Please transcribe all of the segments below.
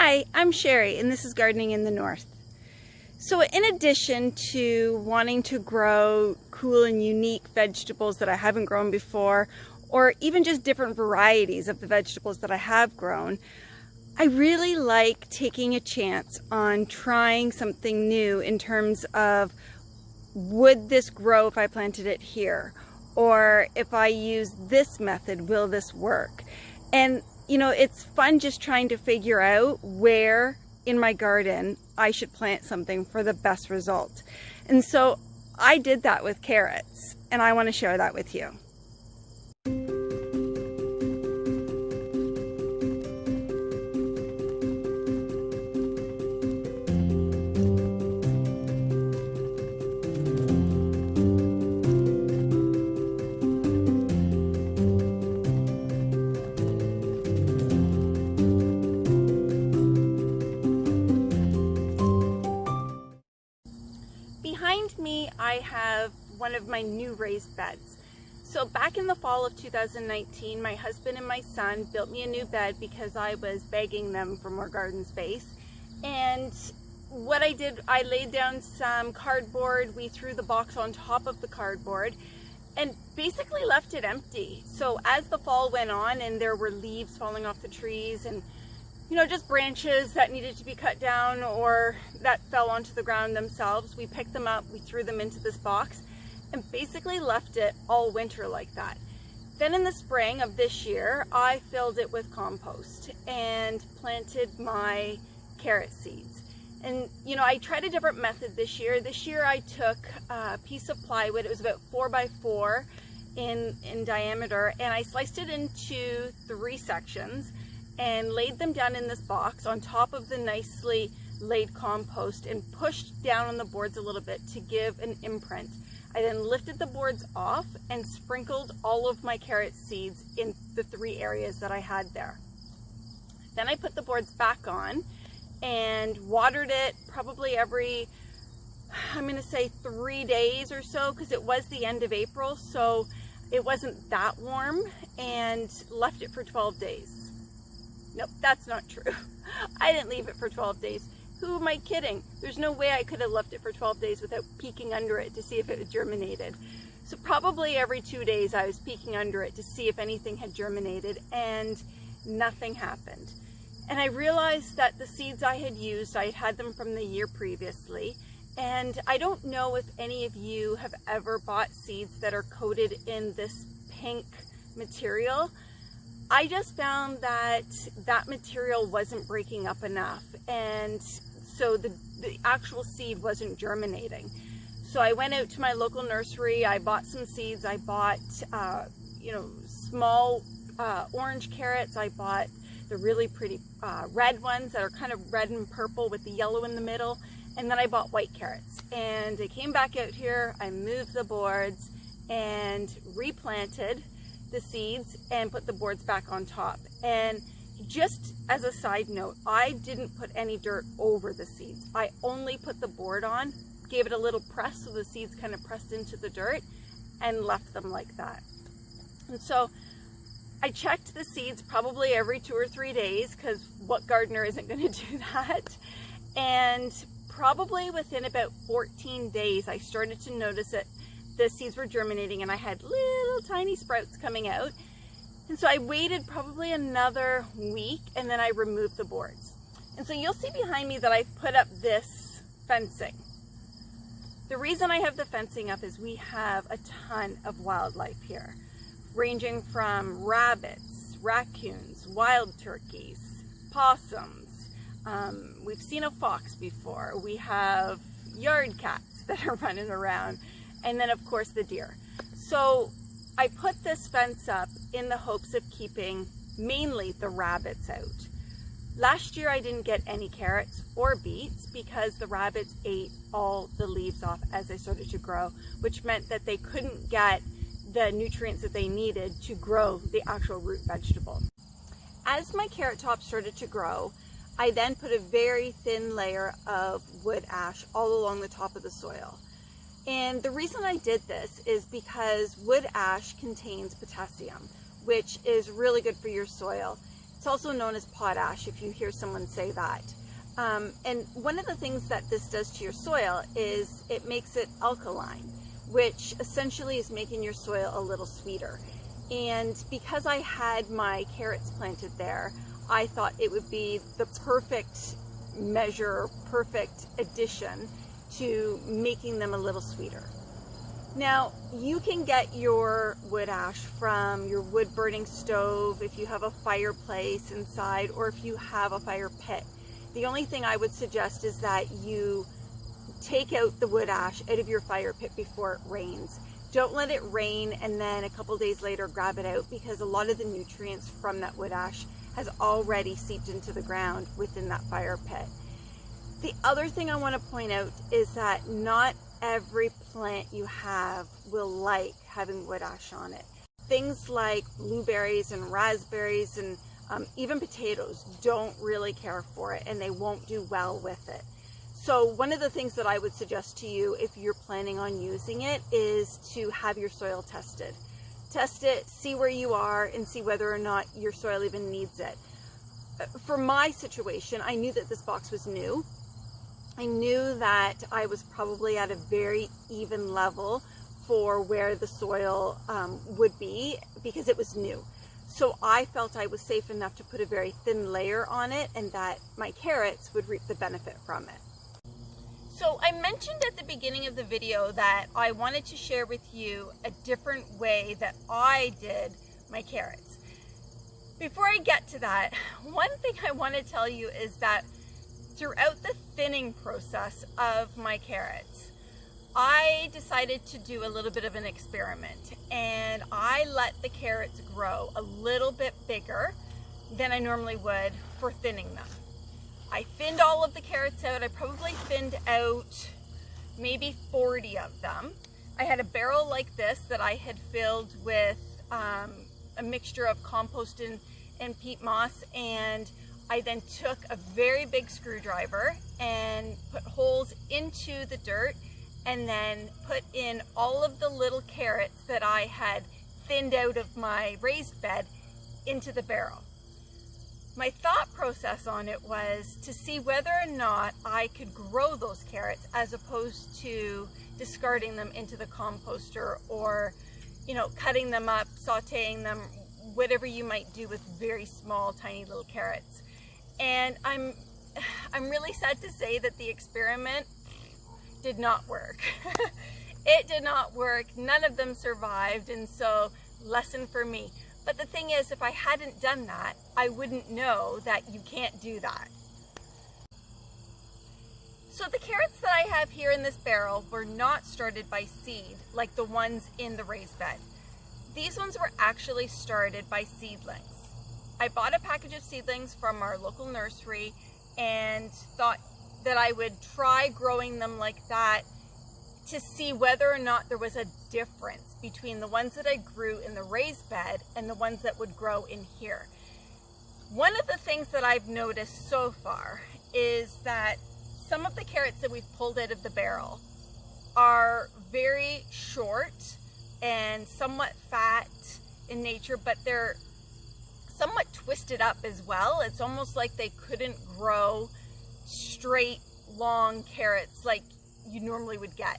Hi, I'm Sherry and this is Gardening in the North. So in addition to wanting to grow cool and unique vegetables that I haven't grown before, or even just different varieties of the vegetables that I have grown, I really like taking a chance on trying something new in terms of, would this grow if I planted it here? Or if I use this method, will this work? And you know, it's fun just trying to figure out where in my garden I should plant something for the best result. And so I did that with carrots, and I want to share that with you. Behind me, I have one of my new raised beds. So back in the fall of 2019, my husband and my son built me a new bed because I was begging them for more garden space. And what I did, I laid down some cardboard, we threw the box on top of the cardboard, and basically left it empty. So as the fall went on and there were leaves falling off the trees and just branches that needed to be cut down or that fell onto the ground themselves, we picked them up, we threw them into this box and basically left it all winter like that. Then in the spring of this year, I filled it with compost and planted my carrot seeds. And I tried a different method this year. This year I took a piece of plywood, it was about 4 by 4 in diameter, and I sliced it into 3 sections and laid them down in this box on top of the nicely laid compost and pushed down on the boards a little bit to give an imprint. I then lifted the boards off and sprinkled all of my carrot seeds in the 3 areas that I had there. Then I put the boards back on and watered it probably every, I'm gonna say 3 days or so, because it was the end of April, so it wasn't that warm, and left it for 12 days. Nope, that's not true. I didn't leave it for 12 days. Who am I kidding? There's no way I could have left it for 12 days without peeking under it to see if it had germinated. So probably every 2 days I was peeking under it to see if anything had germinated, and nothing happened. And I realized that the seeds I had used, I had them from the year previously, and I don't know if any of you have ever bought seeds that are coated in this pink material. I just found that that material wasn't breaking up enough, and so the actual seed wasn't germinating. So I went out to my local nursery, I bought some seeds, I bought small orange carrots, I bought the really pretty red ones that are kind of red and purple with the yellow in the middle, and then I bought white carrots. And I came back out here, I moved the boards and replanted the seeds and put the boards back on top. And just as a side note, I didn't put any dirt over the seeds. I only put the board on, gave it a little press so the seeds kind of pressed into the dirt, and left them like that. And so I checked the seeds probably every 2 or 3 days, because what gardener isn't going to do that? And probably within about 14 days I started to notice that the seeds were germinating and I had little tiny sprouts coming out. And so I waited probably another week, and then I removed the boards. And so you'll see behind me that I've put up this fencing. The reason I have the fencing up is we have a ton of wildlife here, ranging from rabbits, raccoons, wild turkeys, possums. We've seen a fox before. We have yard cats that are running around. And then of course the deer. So I put this fence up in the hopes of keeping mainly the rabbits out. Last year I didn't get any carrots or beets because the rabbits ate all the leaves off as they started to grow, which meant that they couldn't get the nutrients that they needed to grow the actual root vegetable. As my carrot top started to grow, I then put a very thin layer of wood ash all along the top of the soil. And the reason I did this is because wood ash contains potassium, which is really good for your soil. It's also known as potash if you hear someone say that. And one of the things that this does to your soil is it makes it alkaline, which essentially is making your soil a little sweeter. And because I had my carrots planted there, I thought it would be the perfect measure, perfect addition to making them a little sweeter. Now, you can get your wood ash from your wood burning stove if you have a fireplace inside, or if you have a fire pit. The only thing I would suggest is that you take out the wood ash out of your fire pit before it rains. Don't let it rain and then a couple days later grab it out, because a lot of the nutrients from that wood ash has already seeped into the ground within that fire pit. The other thing I want to point out is that not every plant you have will like having wood ash on it. Things like blueberries and raspberries and even potatoes don't really care for it, and they won't do well with it. So one of the things that I would suggest to you if you're planning on using it is to have your soil tested. Test it, see where you are, and see whether or not your soil even needs it. For my situation, I knew that this box was new. I knew that I was probably at a very even level for where the soil would be, because it was new. So I felt I was safe enough to put a very thin layer on it, and that my carrots would reap the benefit from it. So I mentioned at the beginning of the video that I wanted to share with you a different way that I did my carrots. Before I get to that, one thing I want to tell you is that throughout the thinning process of my carrots, I decided to do a little bit of an experiment, and I let the carrots grow a little bit bigger than I normally would for thinning them. I thinned all of the carrots out. I probably thinned out maybe 40 of them. I had a barrel like this that I had filled with a mixture of compost and peat moss, and I then took a very big screwdriver and put holes into the dirt, and then put in all of the little carrots that I had thinned out of my raised bed into the barrel. My thought process on it was to see whether or not I could grow those carrots, as opposed to discarding them into the composter, or, you know, cutting them up, sauteing them, whatever you might do with very small, tiny little carrots. And I'm really sad to say that the experiment did not work. It did not work. None of them survived, and so lesson for me. But the thing is, if I hadn't done that, I wouldn't know that you can't do that. So the carrots that I have here in this barrel were not started by seed like the ones in the raised bed. These ones were actually started by seedlings. I bought a package of seedlings from our local nursery and thought that I would try growing them like that to see whether or not there was a difference between the ones that I grew in the raised bed and the ones that would grow in here. One of the things that I've noticed so far is that some of the carrots that we've pulled out of the barrel are very short and somewhat fat in nature, but they're somewhat twisted up as well. It's almost like they couldn't grow straight, long carrots like you normally would get.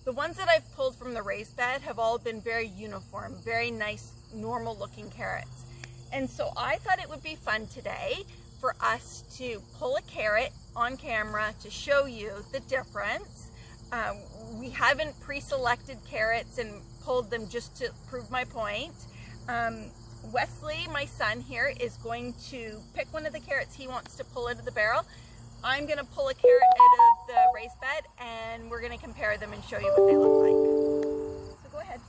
The ones that I've pulled from the raised bed have all been very uniform, very nice, normal looking carrots. And so I thought it would be fun today for us to pull a carrot on camera to show you the difference. We haven't pre-selected carrots and pulled them just to prove my point. Wesley, my son here, is going to pick one of the carrots he wants to pull out of the barrel. I'm going to pull a carrot out of the raised bed, and we're going to compare them and show you what they look like. So go ahead.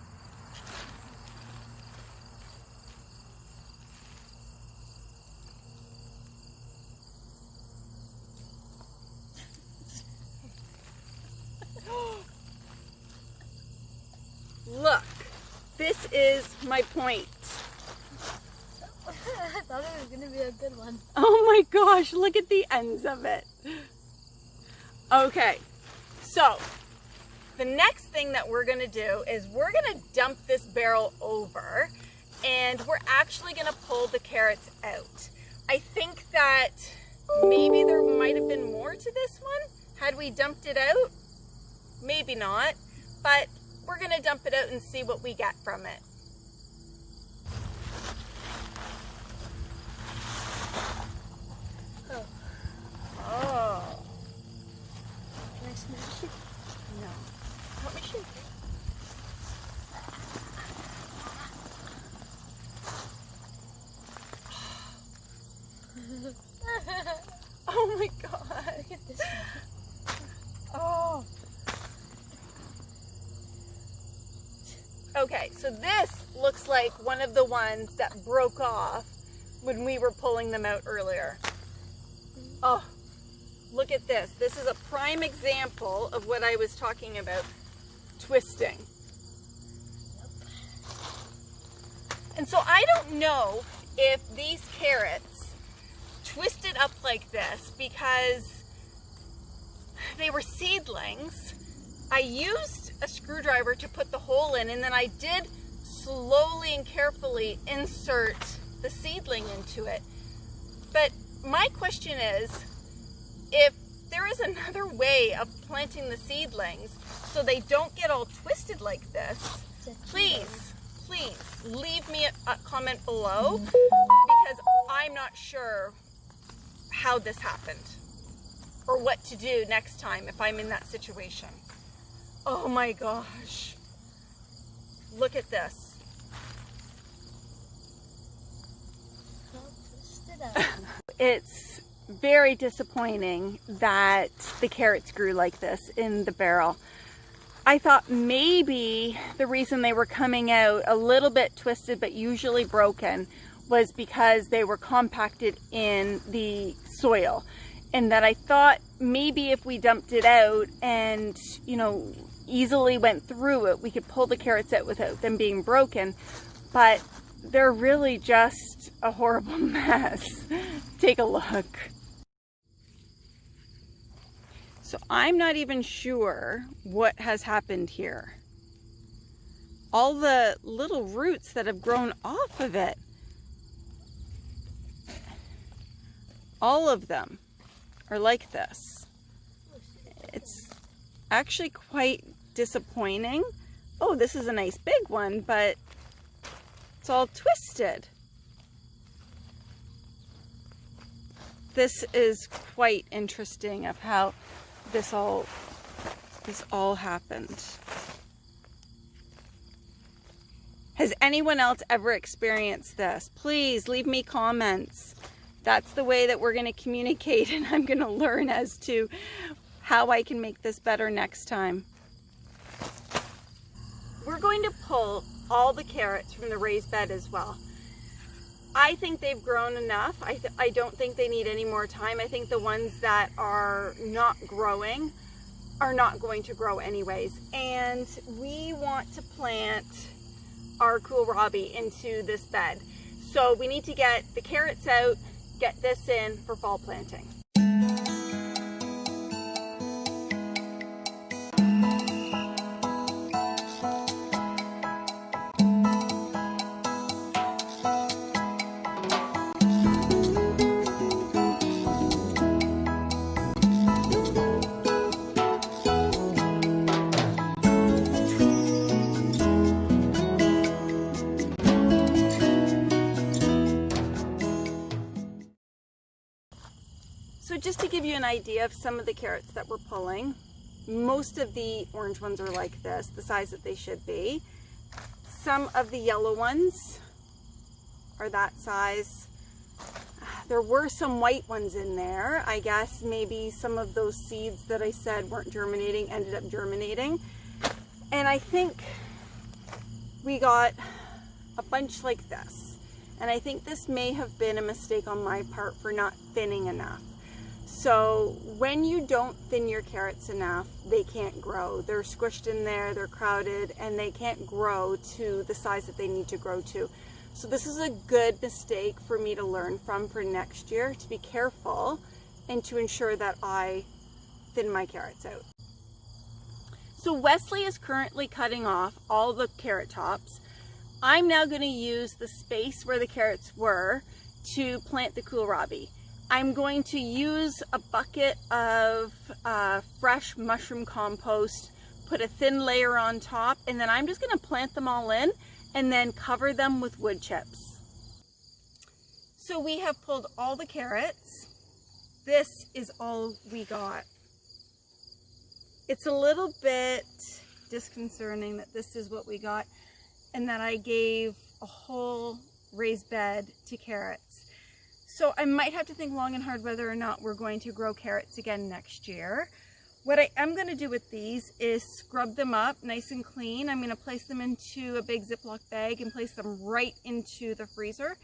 Look, this is my point. I thought it was going to be a good one. Oh my gosh, look at the ends of it. Okay, so the next thing that we're going to do is we're going to dump this barrel over, and we're actually going to pull the carrots out. I think that maybe there might have been more to this one had we dumped it out. Maybe not, but we're gonna dump it out and see what we get from it. Oh. Can I smash it? No. Help me shoot. Oh my god. Look at this one. Oh. Okay, so this looks like one of the ones that broke off when we were pulling them out earlier. Oh, look at this. This is a prime example of what I was talking about, twisting. And so I don't know if these carrots twisted up like this because they were seedlings. I used a screwdriver to put the hole in, and then I did slowly and carefully insert the seedling into it. But my question is, if there is another way of planting the seedlings so they don't get all twisted like this, please leave me a comment below, because I'm not sure how this happened or what to do next time if I'm in that situation. Oh my gosh. Look at this. It's very disappointing that the carrots grew like this in the barrel. I thought maybe the reason they were coming out a little bit twisted but usually broken was because they were compacted in the soil, and that I thought maybe if we dumped it out and, you know, easily went through it, we could pull the carrots out without them being broken. But they're really just a horrible mess. Take a look. So I'm not even sure what has happened here. All the little roots that have grown off of it, all of them are like this. It's actually quite disappointing. Oh, this is a nice big one, but it's all twisted. This is quite interesting of how this all happened. Has anyone else ever experienced this? Please leave me comments. That's the way that we're going to communicate, and I'm going to learn as to how I can make this better next time. We're going to pull all the carrots from the raised bed as well. I think they've grown enough. I don't think they need any more time. I think the ones that are not growing are not going to grow anyways. And we want to plant our kohlrabi into this bed. So we need to get the carrots out, get this in for fall planting. So just to give you an idea of some of the carrots that we're pulling, most of the orange ones are like this, the size that they should be. Some of the yellow ones are that size. There were some white ones in there. I guess maybe some of those seeds that I said weren't germinating ended up germinating. And I think we got a bunch like this. And I think this may have been a mistake on my part for not thinning enough. So when you don't thin your carrots enough, they can't grow. They're squished in there, they're crowded, and they can't grow to the size that they need to grow to. So this is a good mistake for me to learn from for next year, to be careful and to ensure that I thin my carrots out. So Wesley is currently cutting off all the carrot tops. I'm now going to use the space where the carrots were to plant the kohlrabi. I'm going to use a bucket of fresh mushroom compost, put a thin layer on top, and then I'm just going to plant them all in and then cover them with wood chips. So we have pulled all the carrots. This is all we got. It's a little bit disconcerting that this is what we got and that I gave a whole raised bed to carrots. So I might have to think long and hard whether or not we're going to grow carrots again next year. What I am going to do with these is scrub them up nice and clean. I'm going to place them into a big Ziploc bag and place them right into the freezer.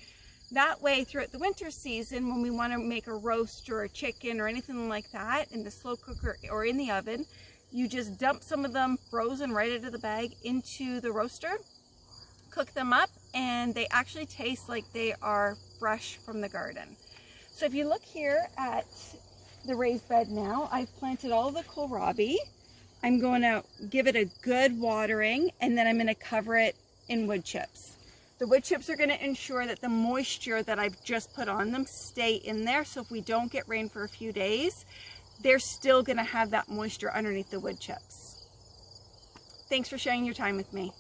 That way, throughout the winter season, when we want to make a roast or a chicken or anything like that in the slow cooker or in the oven, you just dump some of them frozen right out of the bag into the roaster, cook them up, and they actually taste like they are fresh from the garden. So if you look here at the raised bed now, I've planted all the kohlrabi. I'm going to give it a good watering, and then I'm going to cover it in wood chips. The wood chips are going to ensure that the moisture that I've just put on them stay in there, so if we don't get rain for a few days, they're still going to have that moisture underneath the wood chips. Thanks for sharing your time with me.